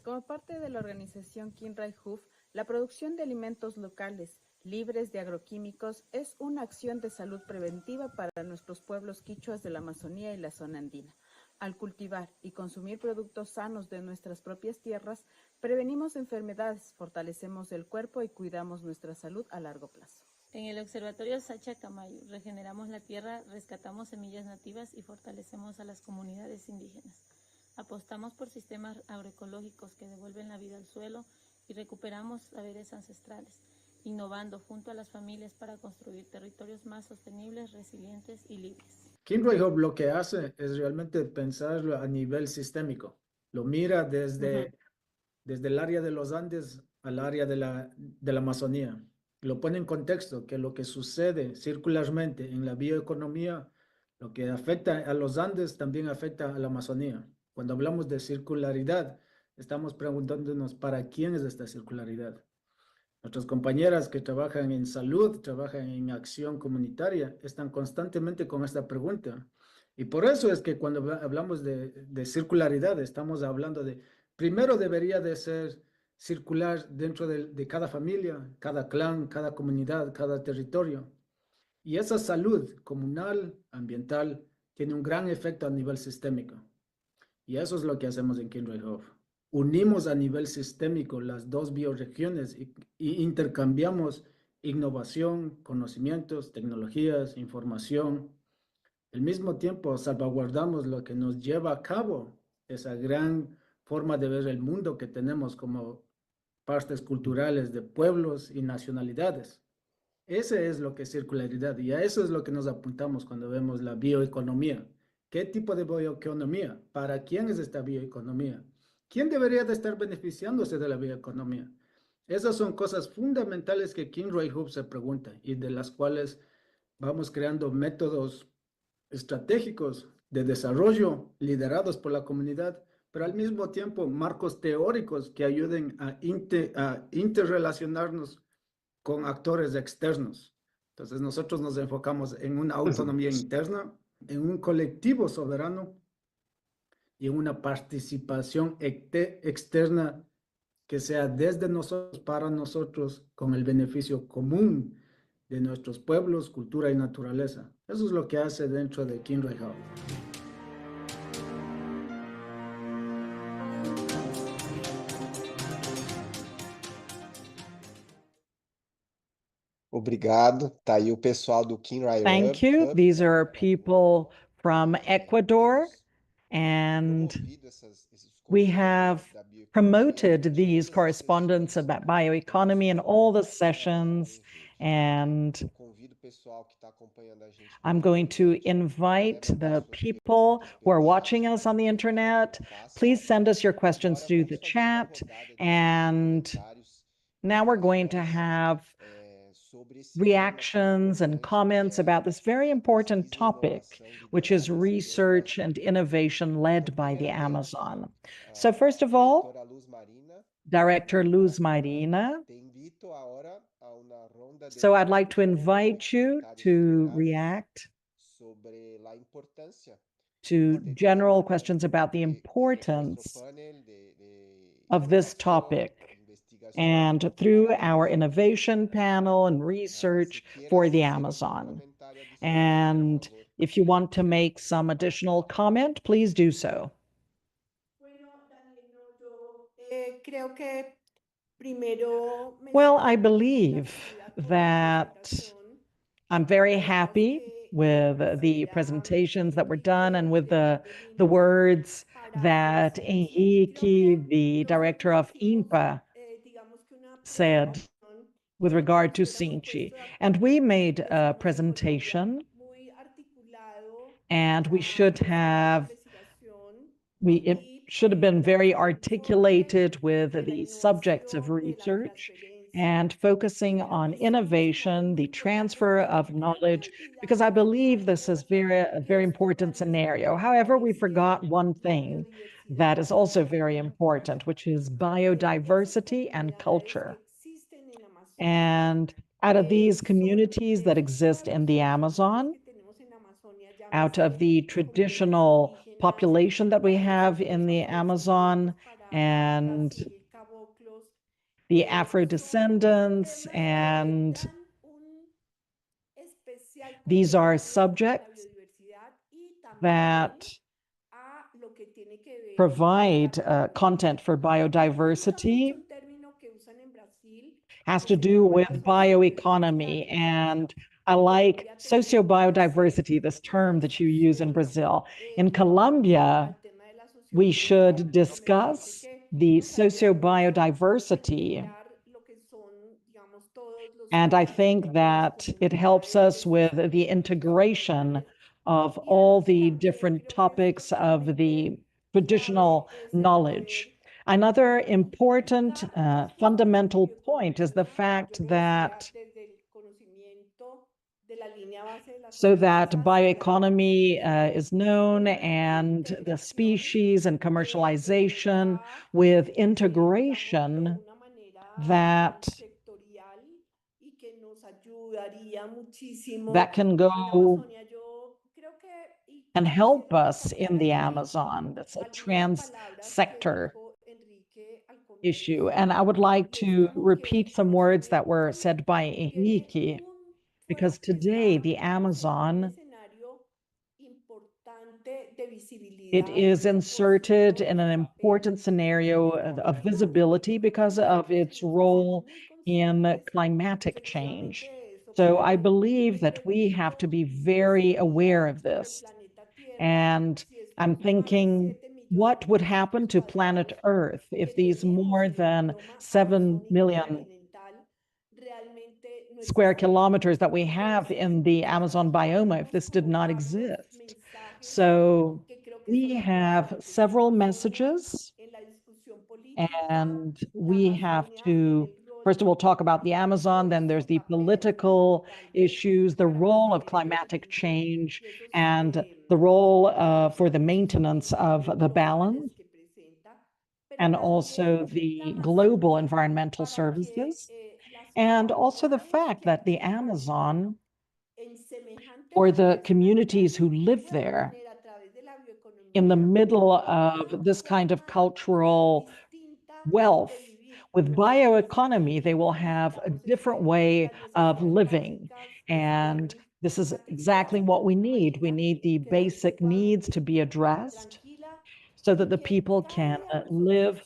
Como parte de la organización Kinray Hub, la producción de alimentos locales libres de agroquímicos es una acción de salud preventiva para nuestros pueblos quichuas de la Amazonía y la zona andina. Al cultivar y consumir productos sanos de nuestras propias tierras, prevenimos enfermedades, fortalecemos el cuerpo y cuidamos nuestra salud a largo plazo. En el Observatorio Sacha Camayo, regeneramos la tierra, rescatamos semillas nativas y fortalecemos a las comunidades indígenas. Apostamos por sistemas agroecológicos que devuelven la vida al suelo y recuperamos saberes ancestrales, innovando junto a las familias para construir territorios más sostenibles, resilientes y libres. Kinray Hub lo que hace es realmente pensarlo a nivel sistémico. Lo mira desde el área de los Andes al área de la Amazonía. Lo pone en contexto que lo que sucede circularmente en la bioeconomía, lo que afecta a los Andes también afecta a la Amazonía. Cuando hablamos de circularidad, estamos preguntándonos para quién es esta circularidad. Nuestras compañeras que trabajan en salud, trabajan en acción comunitaria, están constantemente con esta pregunta. Y por eso es que cuando hablamos de circularidad, estamos hablando de, primero debería de ser circular dentro de cada familia, cada clan, cada comunidad, cada territorio. Y esa salud comunal, ambiental, tiene un gran efecto a nivel sistémico. Y eso es lo que hacemos en Kinray Hub. Unimos a nivel sistémico las dos bioregiones y intercambiamos innovación, conocimientos, tecnologías, información. Al mismo tiempo, salvaguardamos lo que nos lleva a cabo esa gran forma de ver el mundo que tenemos como partes culturales de pueblos y nacionalidades. Ese es lo que es circularidad y a eso es lo que nos apuntamos cuando vemos la bioeconomía. ¿Qué tipo de bioeconomía? ¿Para quién es esta bioeconomía? ¿Quién debería de estar beneficiándose de la bioeconomía? Esas son cosas fundamentales que Kinray Hub se pregunta y de las cuales vamos creando métodos estratégicos de desarrollo liderados por la comunidad, pero al mismo tiempo marcos teóricos que ayuden a interrelacionarnos con actores externos. Entonces nosotros nos enfocamos en una autonomía interna, en un colectivo soberano y en una participación externa que sea desde nosotros para nosotros con el beneficio común de nuestros pueblos, cultura y naturaleza. Eso es lo que hace dentro de Kinroy Hub. Obrigado. Tá aí o pessoal do Kinroy Thank you. These are people from Ecuador, and we have promoted these correspondents about bioeconomy in all the sessions, and I'm going to invite the people who are watching us on the internet. Please send us your questions through the chat, and now we're going to have reactions and comments about this very important topic, which is research and innovation led by the Amazon. So first of all, Director Luz Marina. So I'd like to invite you to react to general questions about the importance of this topic, and through our innovation panel and research for the Amazon. And if you want to make some additional comment, please do so. Well, I believe that I'm very happy with the presentations that were done and with the words that Henrique, the director of INPA, said with regard to Sinchi. And we made a presentation, and it should have been very articulated with the subjects of research and focusing on innovation, the transfer of knowledge, because I believe this is a very important scenario. However, we forgot one thing that is also very important, which is biodiversity and culture. And out of these communities that exist in the Amazon, out of the traditional population that we have in the Amazon and the Afro-descendants, and these are subjects that provide content for biodiversity, has to do with bioeconomy, and I like socio-biodiversity, this term that you use in Brazil. In Colombia, we should discuss the socio-biodiversity, and I think that it helps us with the integration of all the different topics of the traditional knowledge. Another important fundamental point is the fact that so that bioeconomy is known, and the species and commercialization with integration that can go and help us in the Amazon. That's a trans-sector issue. And I would like to repeat some words that were said by Henrique, because today the Amazon, it is inserted in an important scenario of visibility because of its role in climatic change. So I believe that we have to be very aware of this. And I'm thinking, what would happen to planet Earth if these more than 7 million square kilometers that we have in the Amazon biome, if this did not exist? So we have several messages, and we have to First, we'll talk about the Amazon, then there's the political issues, the role of climatic change, and the role for the maintenance of the balance, and also the global environmental services, and also the fact that the Amazon, or the communities who live there, in the middle of this kind of cultural wealth, with bioeconomy, they will have a different way of living. And this is exactly what we need. We need the basic needs to be addressed so that the people can live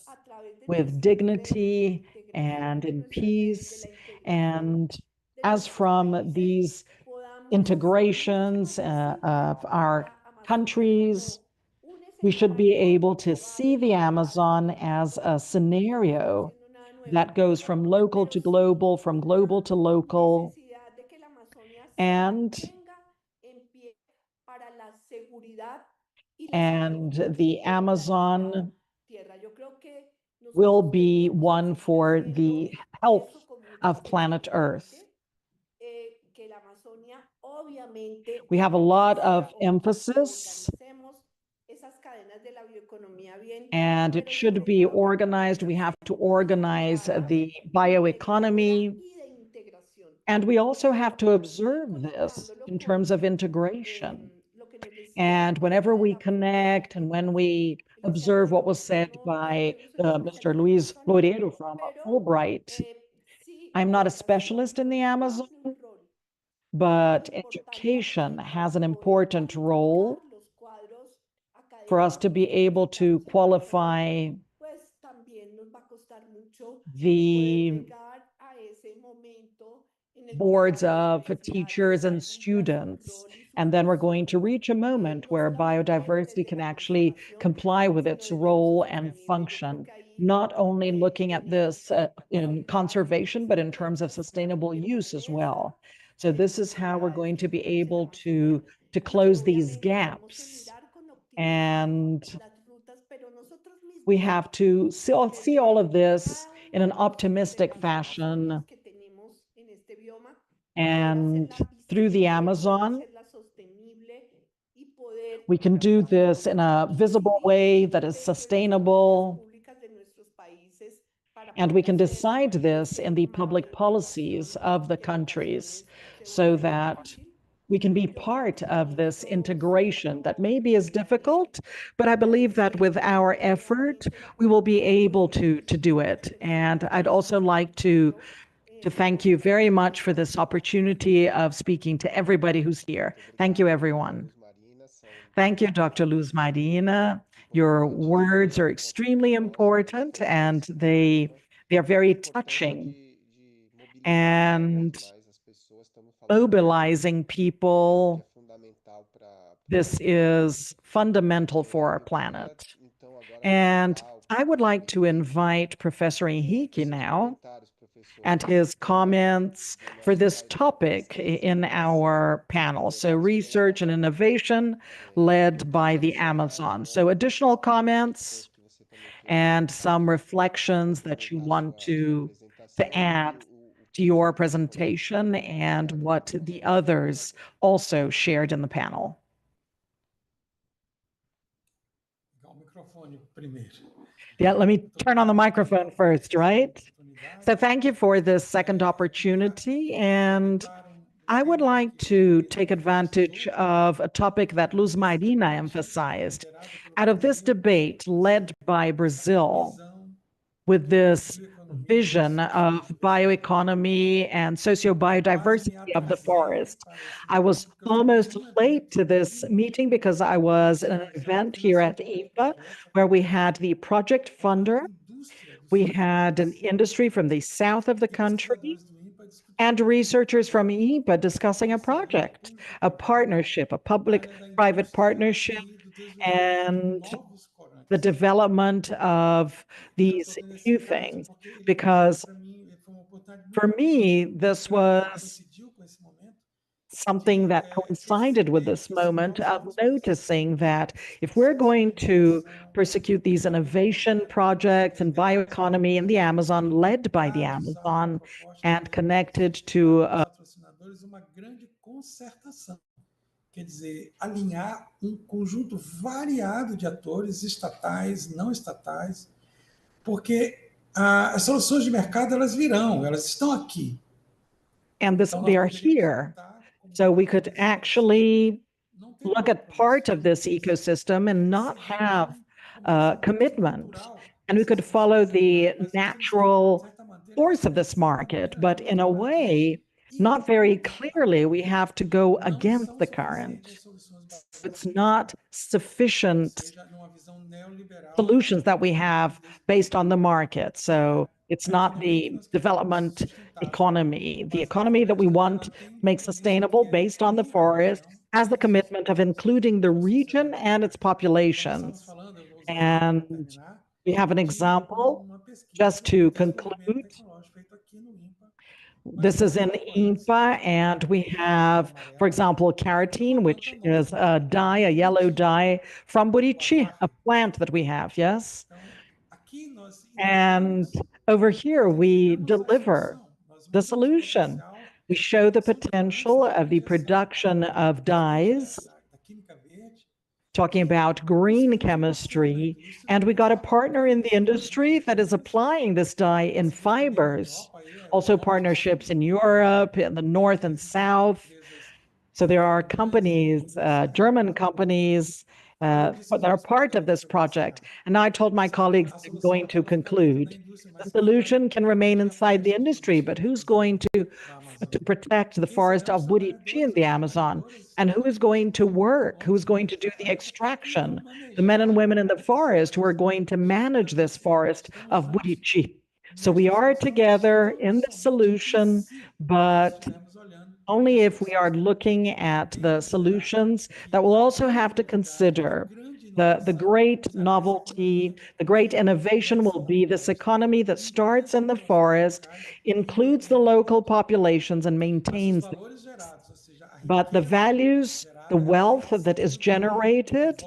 with dignity and in peace. And as from these integrations of our countries, we should be able to see the Amazon as a scenario that goes from local to global, from global to local, and the Amazon will be one for the health of planet Earth. We have a lot of emphasis, and it should be organized. We have to organize the bioeconomy, and we also have to observe this in terms of integration. And whenever we connect and when we observe what was said by Mr. Luiz Loureiro from Fullbright, I'm not a specialist in the Amazon, but education has an important role for us to be able to qualify the boards of teachers and students. And then we're going to reach a moment where biodiversity can actually comply with its role and function, not only looking at this in conservation, but in terms of sustainable use as well. So this is how we're going to be able to close these gaps. And we have to see all of this in an optimistic fashion. And through the Amazon, we can do this in a visible way that is sustainable. And we can decide this in the public policies of the countries so that we can be part of this integration that maybe is difficult, but I believe that with our effort, we will be able to do it. And I'd also like to thank you very much for this opportunity of speaking to everybody who's here. Thank you, everyone. Thank you, Dr. Luz Marina. Your words are extremely important, and they are very touching. And mobilizing people, this is fundamental for our planet. And I would like to invite Professor Henrique now and his comments for this topic in our panel. So research and innovation led by the Amazon. So additional comments and some reflections that you want to add to your presentation and what the others also shared in the panel. Yeah, let me turn on the microphone first, right? So thank you for this second opportunity. And I would like to take advantage of a topic that Luz Marina emphasized. Out of this debate led by Brazil, with this vision of bioeconomy and socio-biodiversity of the forest. I was almost late to this meeting because I was at an event here at IPA where we had the project funder, we had an industry from the south of the country, and researchers from IPA discussing a project, a partnership, a public-private partnership, and the development of these new things, because for me, this was something that coincided with this moment of noticing that if we're going to persecute these innovation projects and bioeconomy in the Amazon, led by the Amazon and connected to patrocinadores, uma grande concertação. Quer dizer, alinhar conjunto variado de atores, estatais, não estatais, porque as soluções de mercado elas virão, elas estão aqui. And they are here. So we could actually look at part of this ecosystem and not have commitment. And we could follow the natural force of this market, but in a way, not very clearly, we have to go against the current. It's not sufficient solutions that we have based on the market. So it's not the development economy. The economy that we want make sustainable based on the forest has the commitment of including the region and its populations. And we have an example, just to conclude. This is in INPA, and we have, for example, carotene, which is a dye, a yellow dye from Burichi, a plant that we have, yes? And over here, we deliver the solution. We show the potential of the production of dyes, talking about green chemistry, and we got a partner in the industry that is applying this dye in fibers, also partnerships in Europe, in the North and South. So there are companies, German companies, that are part of this project. And I told my colleagues I'm going to conclude. The solution can remain inside the industry, but who's going to protect the forest of Burichi in the Amazon? And who is going to work? Who's going to do the extraction? The men and women in the forest who are going to manage this forest of Burichi. So we are together in the solution, but only if we are looking at the solutions that will also have to consider the great novelty, the great innovation will be this economy that starts in the forest, includes the local populations and maintains them. But the values, the wealth that is generated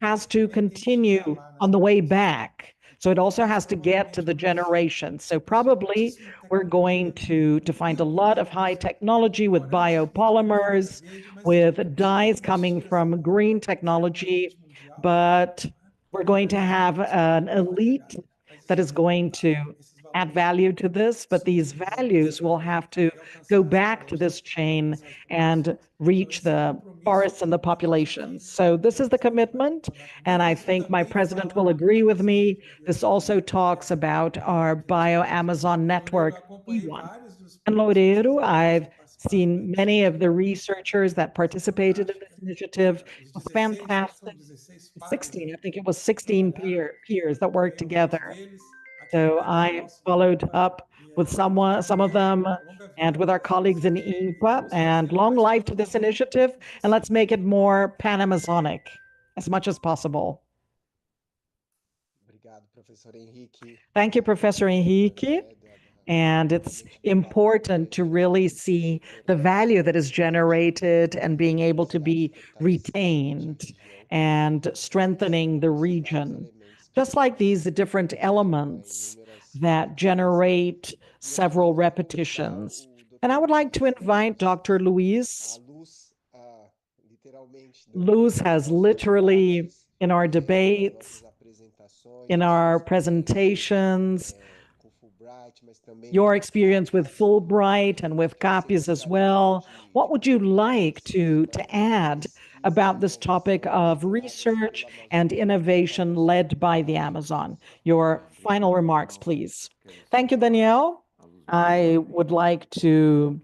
has to continue on the way back. So it also has to get to the generation. So probably we're going to find a lot of high technology with biopolymers, with dyes coming from green technology, but we're going to have an elite that is going to add value to this, but these values will have to go back to this chain and reach the forests and the populations. So this is the commitment, and I think my president will agree with me. This also talks about our Bio-Amazon network, E1. And Loureiro, I've seen many of the researchers that participated in this initiative. It was fantastic. 16, I think it was 16 peers that worked together. So I followed up with some of them and with our colleagues in INPA, and long life to this initiative, and let's make it more Pan-Amazonic as much as possible. Thank you, Professor Henrique. And it's important to really see the value that is generated and being able to be retained and strengthening the region. Just like these different elements that generate several repetitions. And I would like to invite Dr. Luiz. Luiz has literally, in our debates, in our presentations, your experience with Fullbright and with copies as well. What would you like to add about this topic of research and innovation led by the Amazon? Your final remarks, please. Thank you, Danielle. I would like to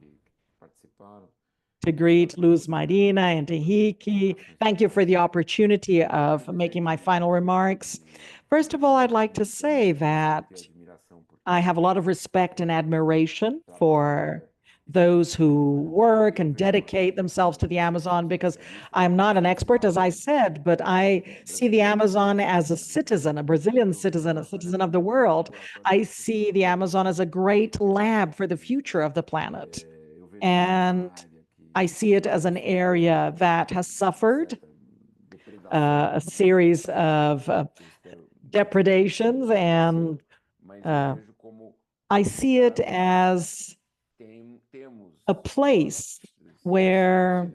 greet Luz Marina and Henrique. Thank you for the opportunity of making my final remarks. First of all, I'd like to say that I have a lot of respect and admiration for those who work and dedicate themselves to the Amazon, because I'm not an expert, as I said, but I see the Amazon as a citizen, a Brazilian citizen, a citizen of the world. I see the Amazon as a great lab for the future of the planet. And I see it as an area that has suffered a series of depredations, and I see it as a place where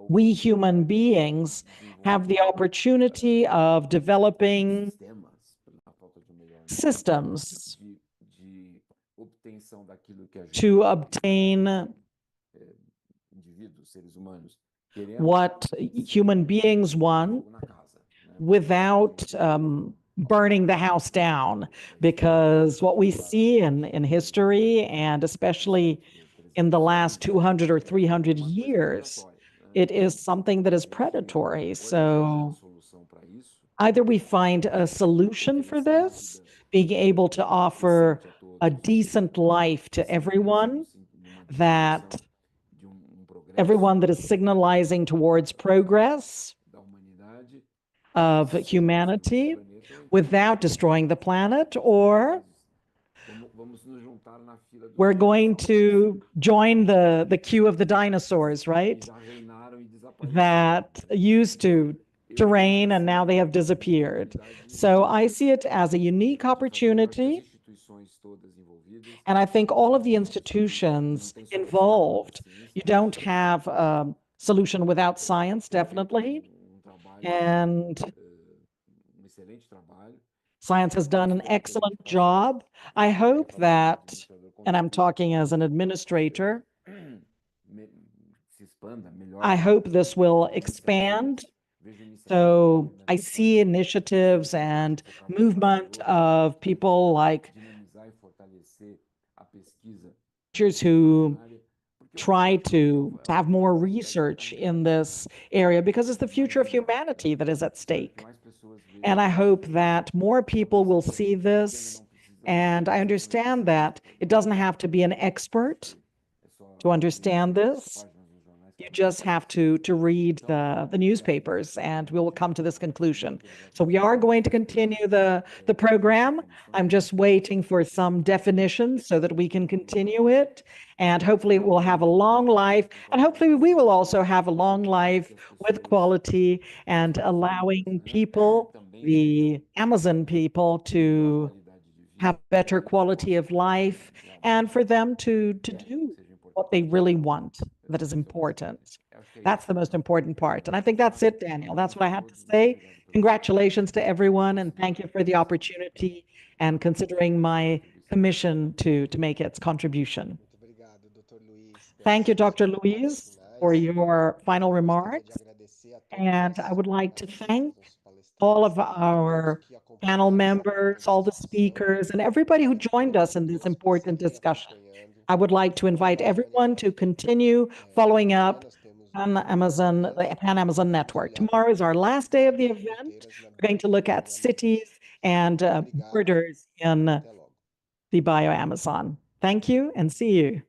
we human beings have the opportunity of developing systems to obtain what human beings want without burning the house down. Because what we see in history, and especially in the last 200 or 300 years, it is something that is predatory. So either we find a solution for this, being able to offer a decent life to everyone, that everyone that is signalizing towards progress of humanity without destroying the planet, or we're going to join the queue of the dinosaurs, right? That used to reign and now they have disappeared. So I see it as a unique opportunity. And I think all of the institutions involved, you don't have a solution without science, definitely. And science has done an excellent job. I hope that, and I'm talking as an administrator, I hope this will expand. So I see initiatives and movement of people like teachers who try to have more research in this area, because it's the future of humanity that is at stake. And I hope that more people will see this. And I understand that it doesn't have to be an expert to understand this. You just have to read the newspapers, and we will come to this conclusion. So we are going to continue the program. I'm just waiting for some definitions so that we can continue it. And hopefully it will have a long life. And hopefully we will also have a long life with quality, and allowing people, the Amazon people, to have better quality of life, and for them to do what they really want. That is important. That's the most important part. And I think that's it, Daniel. That's what I have to say. Congratulations to everyone, and thank you for the opportunity and considering my commission to make its contribution. Thank you, Dr. Luiz, for your final remarks. And I would like to thank all of our panel members, all the speakers, and everybody who joined us in this important discussion. I would like to invite everyone to continue following up on the Pan Amazon Network. Tomorrow is our last day of the event. We're going to look at cities and borders in the Bio Amazon. Thank you, and see you.